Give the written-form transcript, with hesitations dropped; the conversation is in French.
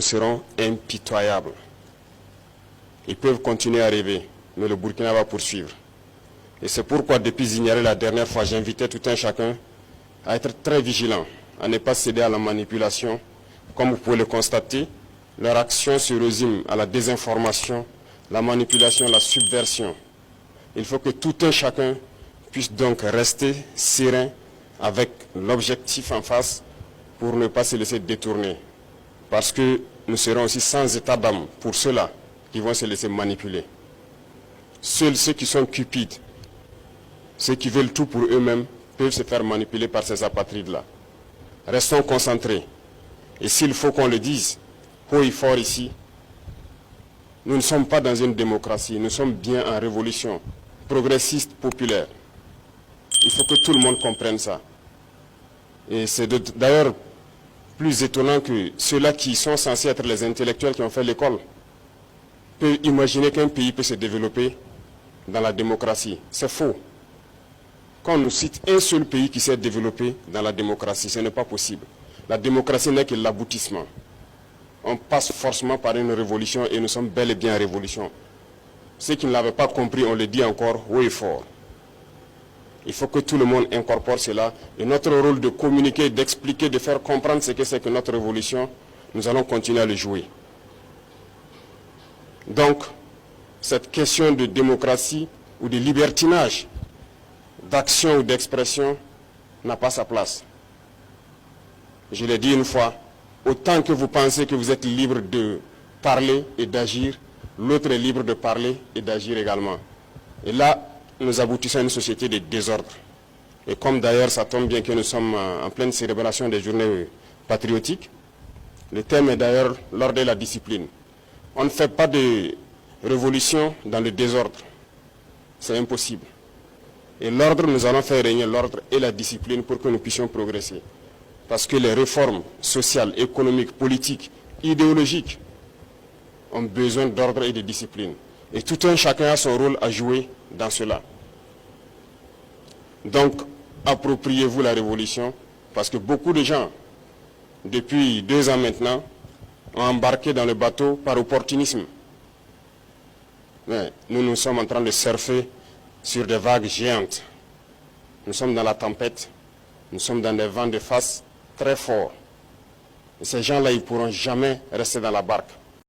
seront impitoyables. Ils peuvent continuer à rêver, mais le Burkina va poursuivre. Et c'est pourquoi, depuis Zignaré la dernière fois, j'invitais tout un chacun à être très vigilant, à ne pas céder à la manipulation. Comme vous pouvez le constater, leur action se résume à la désinformation, la manipulation, la subversion. Il faut que tout un chacun puisse donc rester serein avec l'objectif en face pour ne pas se laisser détourner. Parce que nous serons aussi sans état d'âme pour ceux-là qui vont se laisser manipuler. Seuls ceux qui sont cupides, ceux qui veulent tout pour eux-mêmes, peuvent se faire manipuler par ces apatrides-là. Restons concentrés. Et s'il faut qu'on le dise haut et fort ici, nous ne sommes pas dans une démocratie, nous sommes bien en révolution progressiste populaire. Il faut que tout le monde comprenne ça. Et c'est d'ailleurs plus étonnant que ceux-là qui sont censés être les intellectuels qui ont fait l'école peuvent imaginer qu'un pays peut se développer dans la démocratie. C'est faux. Quand on nous cite un seul pays qui s'est développé dans la démocratie, ce n'est pas possible. La démocratie n'est que l'aboutissement. On passe forcément par une révolution et nous sommes bel et bien en révolution. Ceux qui ne l'avaient pas compris, on le dit encore haut et fort. Il faut que tout le monde incorpore cela. Et notre rôle de communiquer, d'expliquer, de faire comprendre ce que c'est que notre révolution, nous allons continuer à le jouer. Donc, cette question de démocratie ou de libertinage, d'action ou d'expression, n'a pas sa place. Je l'ai dit une fois, autant que vous pensez que vous êtes libre de parler et d'agir, l'autre est libre de parler et d'agir également. Et là, nous aboutissons à une société de désordre. Et comme d'ailleurs ça tombe bien que nous sommes en pleine célébration des journées patriotiques, le thème est d'ailleurs l'ordre et la discipline. On ne fait pas de révolution dans le désordre. C'est impossible. Et l'ordre, nous allons faire régner l'ordre et la discipline pour que nous puissions progresser. Parce que les réformes sociales, économiques, politiques, idéologiques ont besoin d'ordre et de discipline. Et tout un chacun a son rôle à jouer dans cela. Donc, appropriez-vous la révolution, parce que beaucoup de gens, depuis 2 ans maintenant, ont embarqué dans le bateau par opportunisme. Mais nous sommes en train de surfer sur des vagues géantes. Nous sommes dans la tempête, nous sommes dans des vents de face très forts. Et ces gens-là, ils ne pourront jamais rester dans la barque.